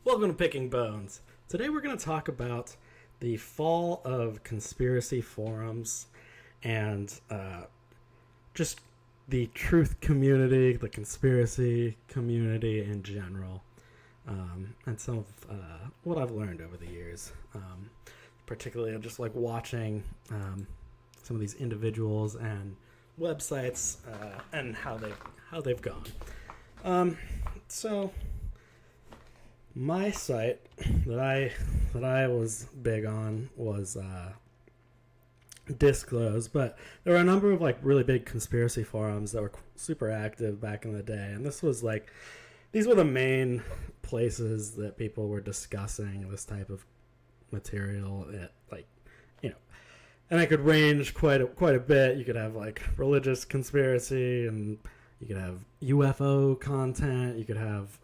Welcome to Picking Bones. Today we're going to talk about the fall of conspiracy forums and just the truth community, the conspiracy community in general, and some of what I've learned over the years. Particularly, I just like watching some of these individuals and websites and how they've gone. So my site that I was big on was Disclose, but there were a number of like really big conspiracy forums that were super active back in the day, and these were the main places that people were discussing this type of material. And it could range quite a bit. You could have like religious conspiracy, and you could have UFO content. You could have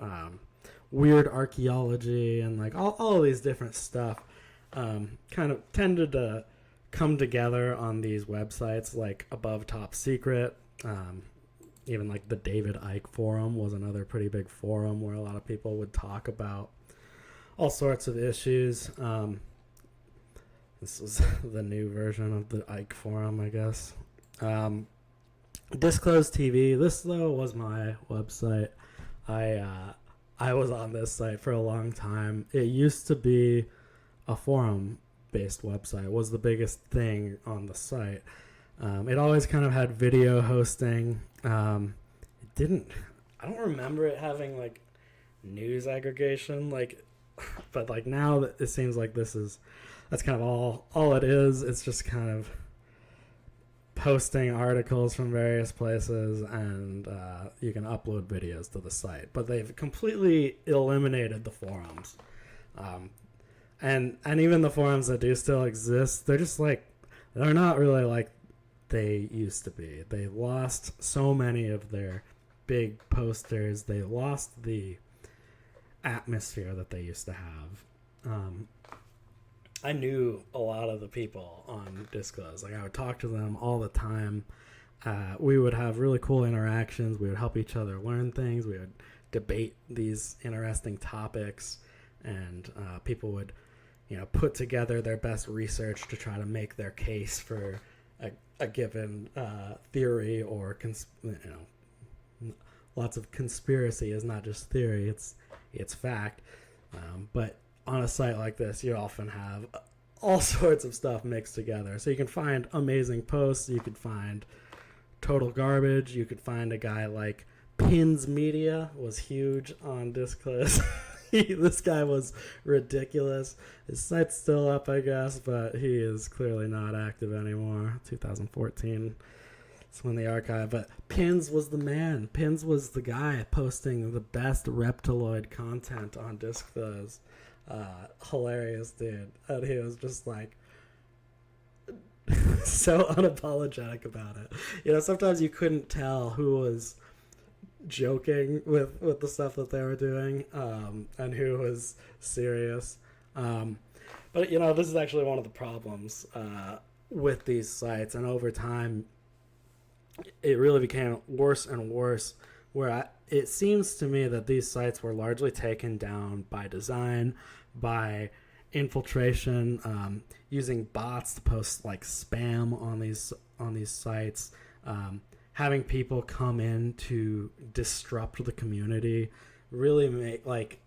weird archaeology, and like all of these different stuff kind of tended to come together on these websites like Above Top Secret. Even like the David Icke forum was another pretty big forum where a lot of people would talk about all sorts of issues. This was the new version of the Icke forum, I guess. DiscloseTV. This though was my website. I was on this site for a long time. It used to be a forum-based website. It was the biggest thing on the site. It always kind of had video hosting. I don't remember it having like news aggregation, but like now that it seems like that's kind of all it is. It's just kind of posting articles from various places, and you can upload videos to the site. But they've completely eliminated the forums, and even the forums that do still exist, they're not really like they used to be. They lost so many of their big posters. They lost the atmosphere that they used to have. I knew a lot of the people on Disclose. Like, I would talk to them all the time. We would have really cool interactions. We would help each other learn things. We would debate these interesting topics, and people would, put together their best research to try to make their case for a given theory or lots of conspiracy is not just theory; it's fact. But on a site like this, you often have all sorts of stuff mixed together. So you can find amazing posts. You could find total garbage. You could find a guy like Pinz Media was huge on Disclose. This guy was ridiculous. His site's still up, I guess, but he is clearly not active anymore. 2014. It's when the archive. But Pinz was the man. Pinz was the guy posting the best reptiloid content on Disclose. Hilarious dude, and he was just like so unapologetic about it. Sometimes you couldn't tell who was joking with the stuff that they were doing, and who was serious. But this is actually one of the problems with these sites, and over time it really became worse and worse, where it seems to me that these sites were largely taken down by design, by infiltration, using bots to post like spam on these sites, having people come in to disrupt the community, really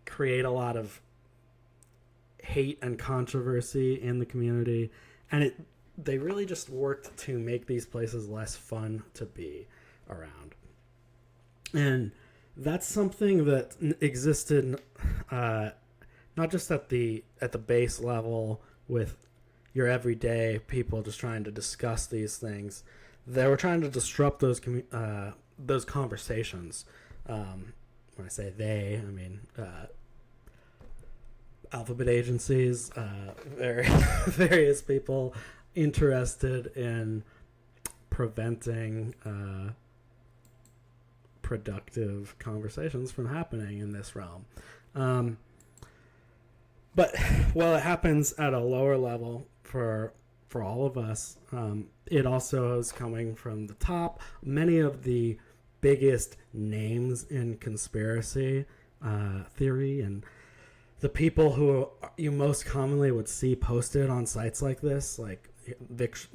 create a lot of hate and controversy in the community, and they really just worked to make these places less fun to be around. And that's something that existed not just at the base level with your everyday people just trying to discuss these things. They were trying to disrupt those conversations. When I say they, I mean alphabet agencies, various people interested in preventing productive conversations from happening in this realm. But while it happens at a lower level for all of us, it also is coming from the top. Many of the biggest names in conspiracy theory and the people who you most commonly would see posted on sites like this, like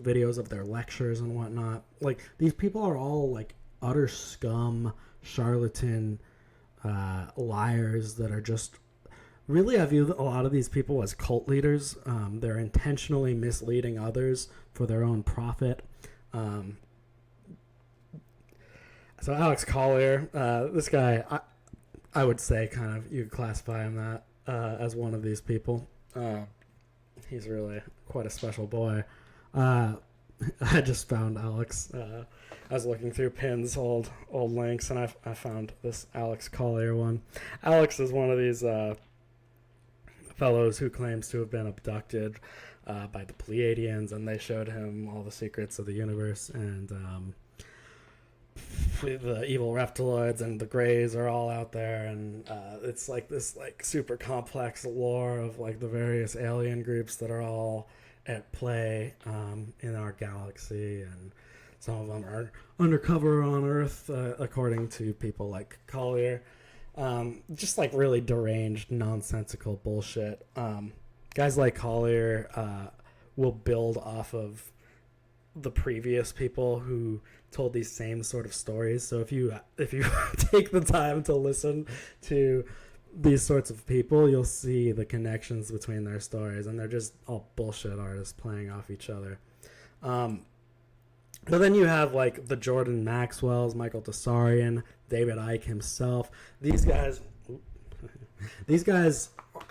videos of their lectures and whatnot, like these people are all like utter scum, charlatan, liars that are just really, I view a lot of these people as cult leaders. They're intentionally misleading others for their own profit. So Alex Collier, this guy, I would say kind of, you could classify him that as one of these people. He's really quite a special boy. I just found Alex. I was looking through Pinz old links, and I found this Alex Collier one. Alex is one of these fellows who claims to have been abducted by the Pleiadians, and they showed him all the secrets of the universe, and the evil reptiloids and the Greys are all out there, and it's like this like super complex lore of like the various alien groups that are all at play in our galaxy, and some of them are undercover on Earth, according to people like Collier. Just like really deranged, nonsensical bullshit. Guys like Collier will build off of the previous people who told these same sort of stories. So if you take the time to listen to these sorts of people, you'll see the connections between their stories, and they're just all bullshit artists playing off each other. But then you have like the Jordan Maxwells, Michael Tsarian, David Icke himself. These guys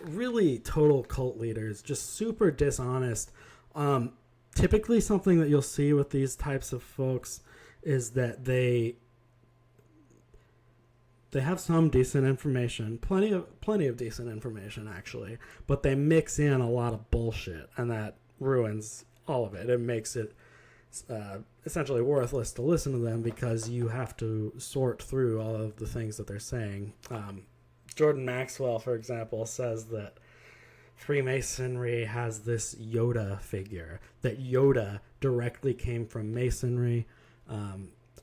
really total cult leaders, just super dishonest. Typically something that you'll see with these types of folks is that they have some decent information, plenty of decent information actually, but they mix in a lot of bullshit, and that ruins all of it. It makes it essentially worthless to listen to them because you have to sort through all of the things that they're saying. Jordan Maxwell, for example, says that Freemasonry has this Yoda figure, that Yoda directly came from Masonry.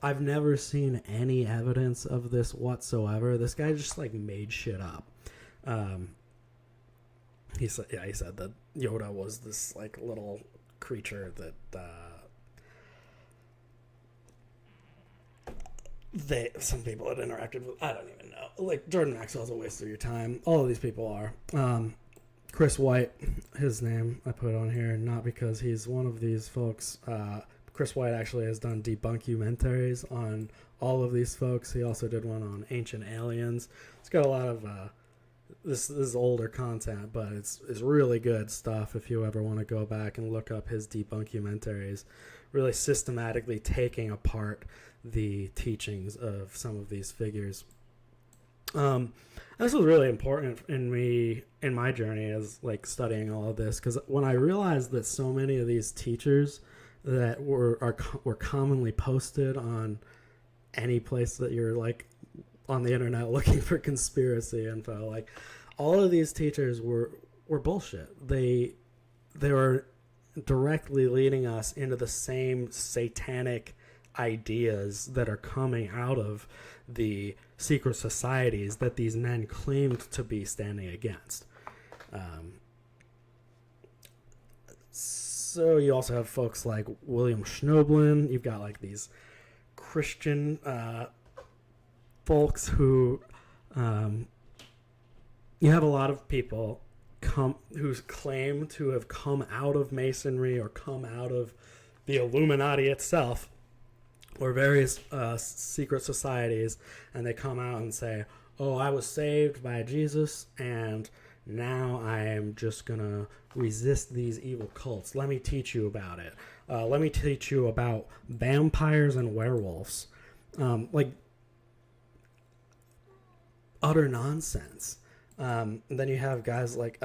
I've never seen any evidence of this whatsoever. This guy just like made shit up. He said that Yoda was this like little creature that some people had interacted with. I don't even know. Like, Jordan Maxwell's a waste of your time. All of these people are. Chris White, his name I put on here, not because he's one of these folks. Chris White actually has done debunkumentaries on all of these folks. He also did one on ancient aliens. It's got a lot of this is older content, but it's really good stuff if you ever want to go back and look up his debunkumentaries, really systematically taking apart the teachings of some of these figures. This was really important in my journey as like studying all of this, because when I realized that so many of these teachers that were commonly posted on any place that you're like on the internet looking for conspiracy info, like all of these teachers were bullshit. They were directly leading us into the same satanic ideas that are coming out of the secret societies that these men claimed to be standing against. So you also have folks like William Snodlin. You've got like these Christian folks who you have a lot of people who claim to have come out of Masonry or come out of the Illuminati itself or various secret societies, and they come out and say, oh, I was saved by Jesus, and now I am just going to resist these evil cults. Let me teach you about it. Let me teach you about vampires and werewolves. Like, utter nonsense. And then you have guys like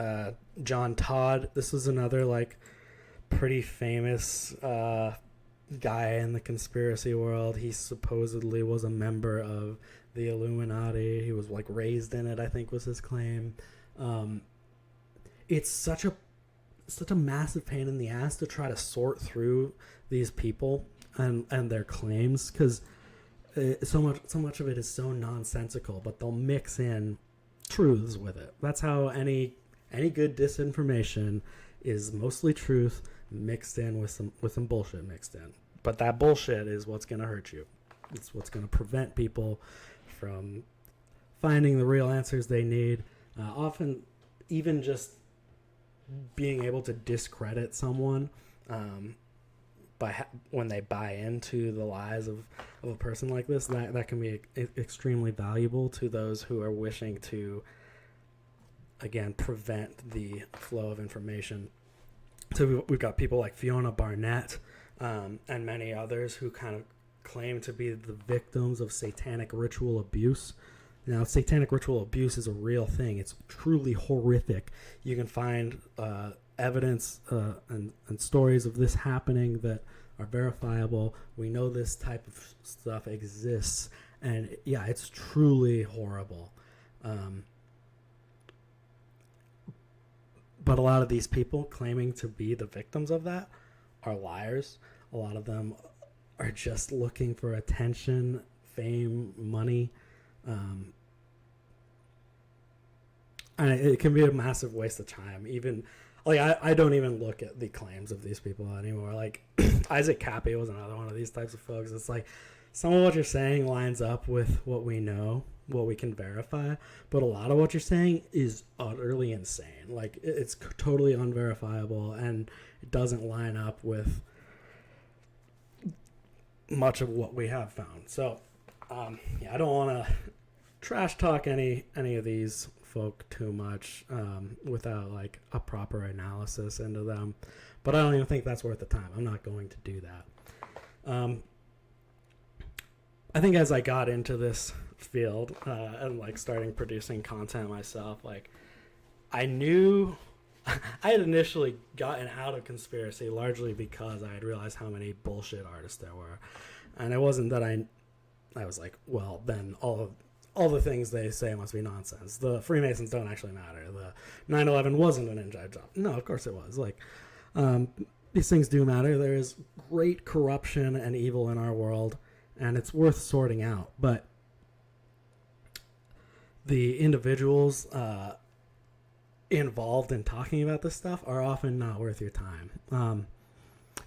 John Todd. This is another, like, pretty famous guy in the conspiracy world. He supposedly was a member of the Illuminati. He was like raised in it, I think was his claim. It's such a massive pain in the ass to try to sort through these people and their claims, because so much of it is so nonsensical, but they'll mix in truths with it. That's how any any good disinformation is mostly truth mixed in with some bullshit mixed in. But that bullshit is what's going to hurt you. It's what's going to prevent people from finding the real answers they need. Often, even just being able to discredit someone when they buy into the lies of a person like this, that can be extremely valuable to those who are wishing to, again, prevent the flow of information. So we've got people like Fiona Barnett and many others who kind of claim to be the victims of satanic ritual abuse. Now, satanic ritual abuse is a real thing. It's truly horrific. You can find evidence and stories of this happening that are verifiable. We know this type of stuff exists. And, yeah, it's truly horrible. But a lot of these people claiming to be the victims of that are liars. A lot of them are just looking for attention, fame, money. And it can be a massive waste of time. Even like I don't even look at the claims of these people anymore. Like Isaac Cappy was another one of these types of folks. It's like some of what you're saying lines up with what we know, what we can verify, but a lot of what you're saying is utterly insane. Like it's totally unverifiable, and it doesn't line up with much of what we have found. So I don't want to trash talk any of these folk too much without like a proper analysis into them, but I don't even think that's worth the time. I'm not going to do that. I think as I got into this field and like starting producing content myself, like I knew I had initially gotten out of conspiracy largely because I had realized how many bullshit artists there were, and it wasn't that I was like, well, then all the things they say must be nonsense. The Freemasons don't actually matter. The 9/11 wasn't an inside job. No, of course it was. Like, these things do matter. There is great corruption and evil in our world, and it's worth sorting out. But the individuals involved in talking about this stuff are often not worth your time.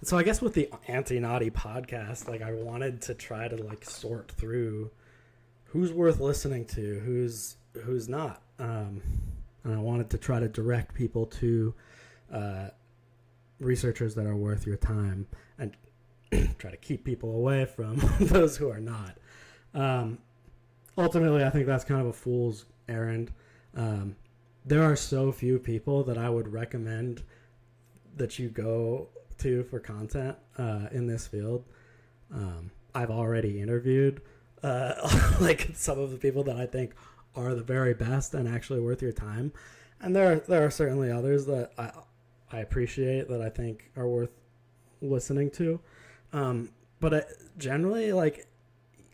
So I guess with the Anti-Naughty podcast, like I wanted to try to like sort through who's worth listening to, who's not. And I wanted to try to direct people to researchers that are worth your time and try to keep people away from those who are not. Ultimately, I think that's kind of a fool's errand. There are so few people that I would recommend that you go to for content in this field. I've already interviewed like some of the people that I think are the very best and actually worth your time, and there are certainly others that I appreciate that I think are worth listening to, but generally, like,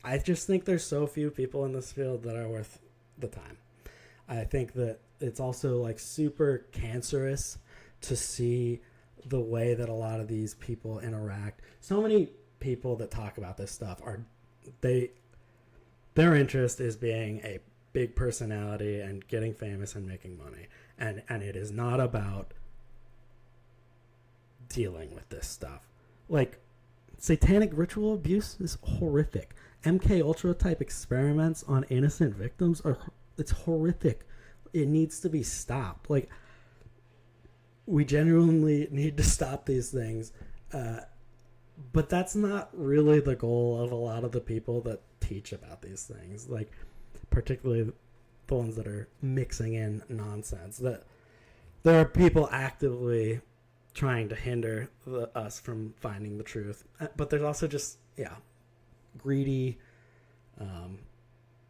I just think there's so few people in this field that are worth the time. I think that it's also like super cancerous to see the way that a lot of these people interact. So many people that talk about this stuff their interest is being a big personality and getting famous and making money. And it is not about dealing with this stuff. Like, satanic ritual abuse is horrific. MK Ultra type experiments on innocent victims it's horrific. It needs to be stopped. Like, we genuinely need to stop these things. But that's not really the goal of a lot of the people that teach about these things, like particularly the ones that are mixing in nonsense. That there are people actively trying to hinder us from finding the truth, but there's also just greedy,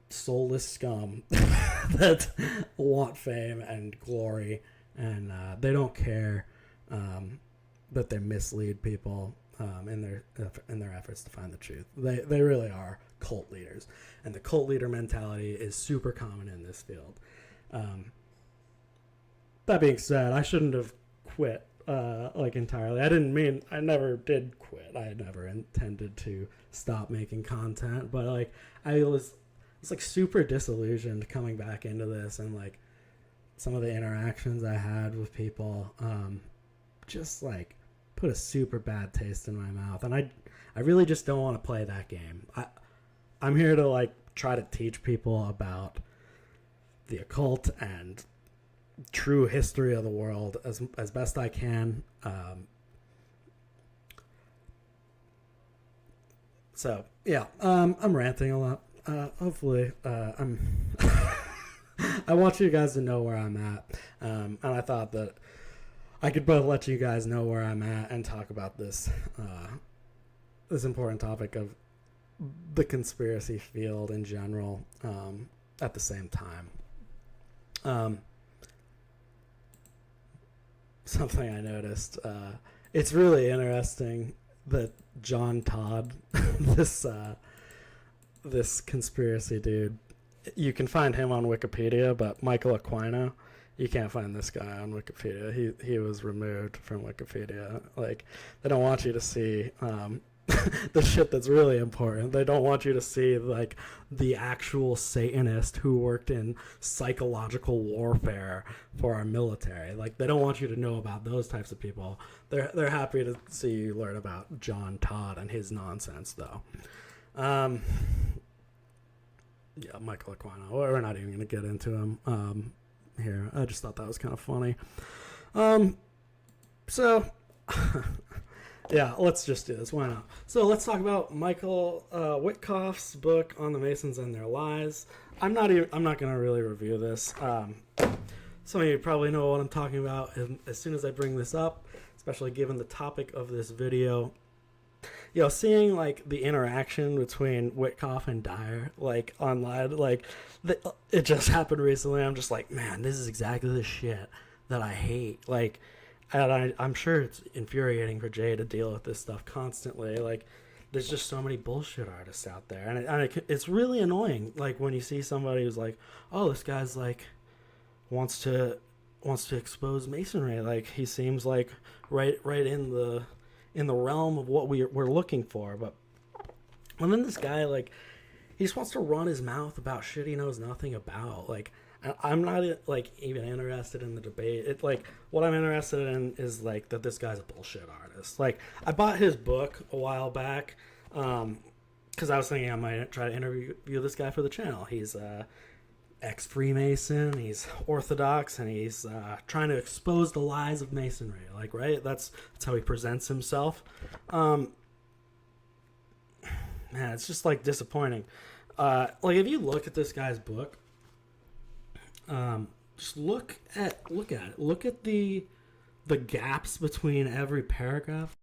soulless scum that want fame and glory, and they don't care that they mislead people in their efforts to find the truth. They really are cult leaders, and the cult leader mentality is super common in this field. That being said, I shouldn't have quit like entirely. I never did quit. I never intended to stop making content, but like I was like super disillusioned coming back into this, and like some of the interactions I had with people just like put a super bad taste in my mouth, and I really just don't want to play that game. I'm here to like try to teach people about the occult and true history of the world as best I can. So yeah, I'm ranting a lot. Hopefully, I'm. I want you guys to know where I'm at, and I thought that I could both let you guys know where I'm at and talk about this this important topic of the conspiracy field in general at the same time. Something I noticed. It's really interesting that John Todd, this conspiracy dude, you can find him on Wikipedia, but MichaelWhitcoff, you can't find this guy on Wikipedia. He was removed from Wikipedia. Like, they don't want you to see the shit that's really important. They don't want you to see like the actual Satanist who worked in psychological warfare for our military. Like, they don't want you to know about those types of people. They're happy to see you learn about John Todd and his nonsense, though. Yeah, MichaelWhitcoff. We're not even going to get into him here. I just thought that was kind of funny. So, yeah, let's just do this. Why not? So let's talk about Michael Whitcoff's book on the Masons and their lies. I'm not going to really review this. Some of you probably know what I'm talking about as soon as I bring this up, especially given the topic of this video. You know, seeing like the interaction between Whitcoff and Dyer, like online, like it just happened recently. I'm just like, man, this is exactly the shit that I hate. Like, and I'm sure it's infuriating for Jay to deal with this stuff constantly. Like, there's just so many bullshit artists out there, and it's really annoying. Like, when you see somebody who's like, oh, this guy's like wants to expose Masonry. Like, he seems like right in the realm of what we're looking for. But and then this guy, like, he just wants to run his mouth about shit he knows nothing about. Like, I'm not like even interested in the debate. It like what I'm interested in is like that this guy's a bullshit artist. Like, I bought his book a while back because I was thinking I might try to interview this guy for the channel. He's ex-Freemason, he's Orthodox, and he's trying to expose the lies of Masonry. Like, right? That's how he presents himself. Man, it's just like disappointing. Like, if you look at this guy's book, just look at it. Look at the gaps between every paragraph.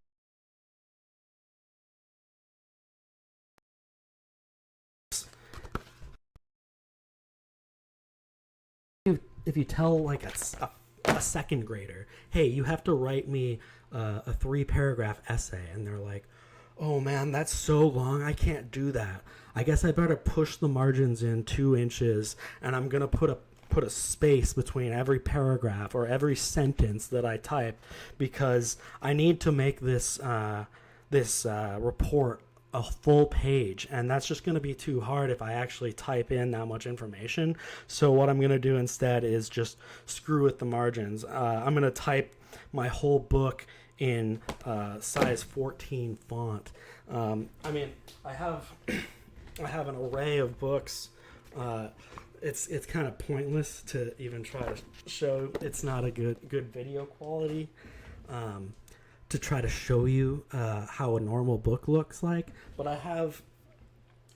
If you tell like a second grader, hey, you have to write me a 3-paragraph essay, and they're like, oh man, that's so long, I can't do that. I guess I better push the margins in 2 inches, and I'm gonna put a space between every paragraph or every sentence that I type because I need to make this report a full page, and that's just going to be too hard if I actually type in that much information. So what I'm going to do instead is just screw with the margins. I'm going to type my whole book in size 14 font. I mean, I have an array of books. It's kind of pointless to even try to show. It's not a good video quality. To try to show you how a normal book looks like, but I have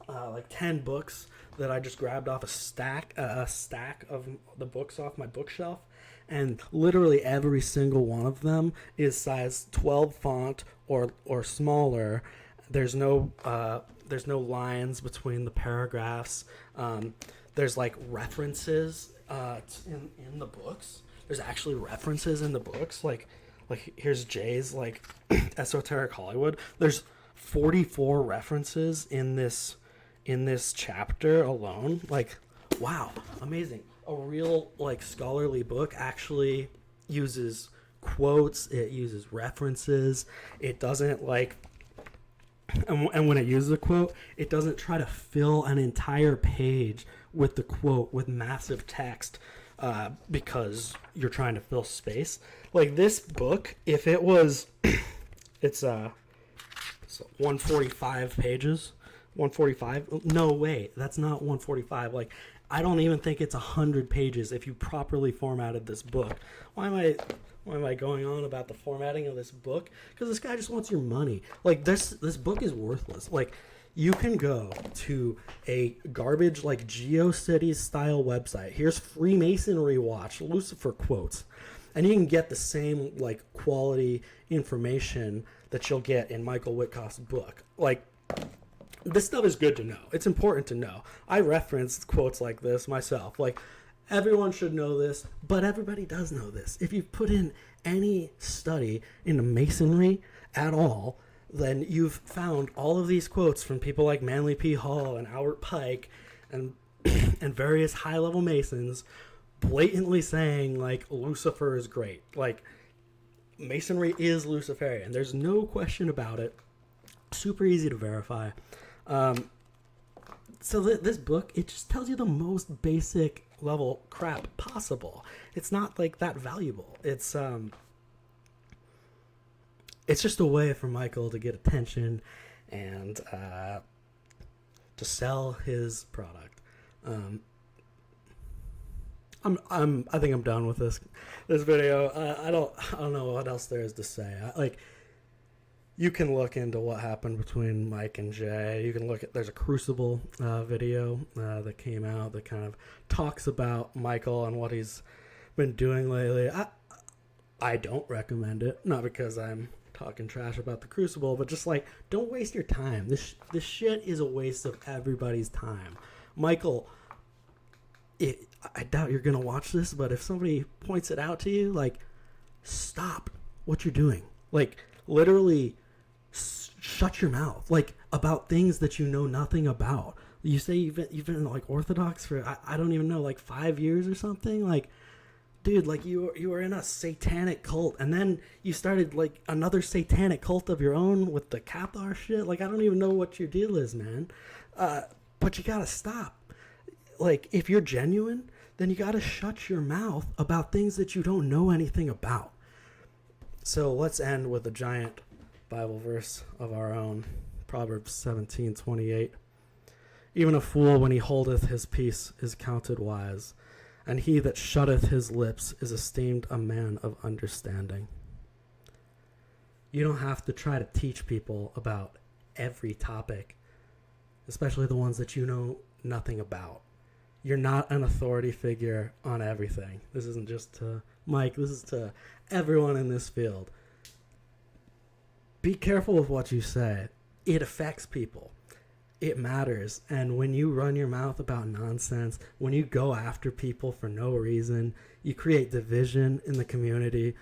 like 10 books that I just grabbed off a stack of the books off my bookshelf, and literally every single one of them is size 12 font or smaller. There's no lines between the paragraphs. There's like references in the books. There's actually references in the books, like here's Jay's like Esoteric Hollywood. There's 44 references in this chapter alone. Like, wow, amazing. A real like scholarly book actually uses quotes, it uses references. It doesn't like and when it uses a quote, it doesn't try to fill an entire page with the quote with massive text. because you're trying to fill space. Like this book, if it was, it's 145 pages. 145? No way. That's not 145. Like, I don't even think it's 100 pages if you properly formatted this book. Why am I going on about the formatting of this book? Because this guy just wants your money. Like, this book is worthless. Like, you can go to a garbage, like, GeoCities style website. Here's Freemasonry Watch, Lucifer quotes. And you can get the same, like, quality information that you'll get in Michael Whitcoff's book. Like, this stuff is good to know. It's important to know. I reference quotes like this myself. Like, everyone should know this, but everybody does know this. If you've put in any study into Masonry at all, then you've found all of these quotes from people like Manly P. Hall and Albert Pike and and various high-level Masons blatantly saying, like, Lucifer is great. Like, Masonry is Luciferian. There's no question about it. Super easy to verify. So this book, it just tells you the most basic level crap possible. It's not, like, that valuable. It's just a way for Michael to get attention and to sell his product. I think I'm done with this video. I don't know what else there is to say. You can look into what happened between Mike and Jay. You can look at, there's a Crucible video that came out that kind of talks about Michael and what he's been doing lately. I don't recommend it, not because I'm talking trash about the Crucible, but just, like, don't waste your time. This shit is a waste of everybody's time. Michael, I doubt you're gonna watch this, but if somebody points it out to you, like, stop what you're doing. Like, literally shut your mouth, like, about things that you know nothing about. You say you've been like Orthodox for I don't even know, like 5 years or something. Like, dude, like, you were in a satanic cult, and then you started, like, another satanic cult of your own with the Cathar shit. Like, I don't even know what your deal is, man. But you gotta stop. Like, if you're genuine, then you gotta shut your mouth about things that you don't know anything about. So let's end with a giant Bible verse of our own. Proverbs 17:28. Even a fool, when he holdeth his peace, is counted wise, and he that shutteth his lips is esteemed a man of understanding. You don't have to try to teach people about every topic, especially the ones that you know nothing about. You're not an authority figure on everything. This isn't just to Mike, this is to everyone in this field. Be careful with what you say. It affects people. It matters. And when you run your mouth about nonsense, when you go after people for no reason, you create division in the community.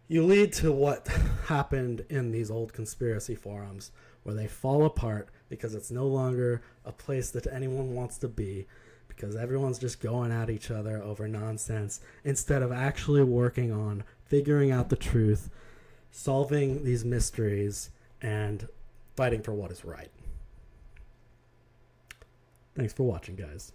You lead to what happened in these old conspiracy forums, where they fall apart because it's no longer a place that anyone wants to be, because everyone's just going at each other over nonsense instead of actually working on figuring out the truth, solving these mysteries, and fighting for what is right. Thanks for watching, guys.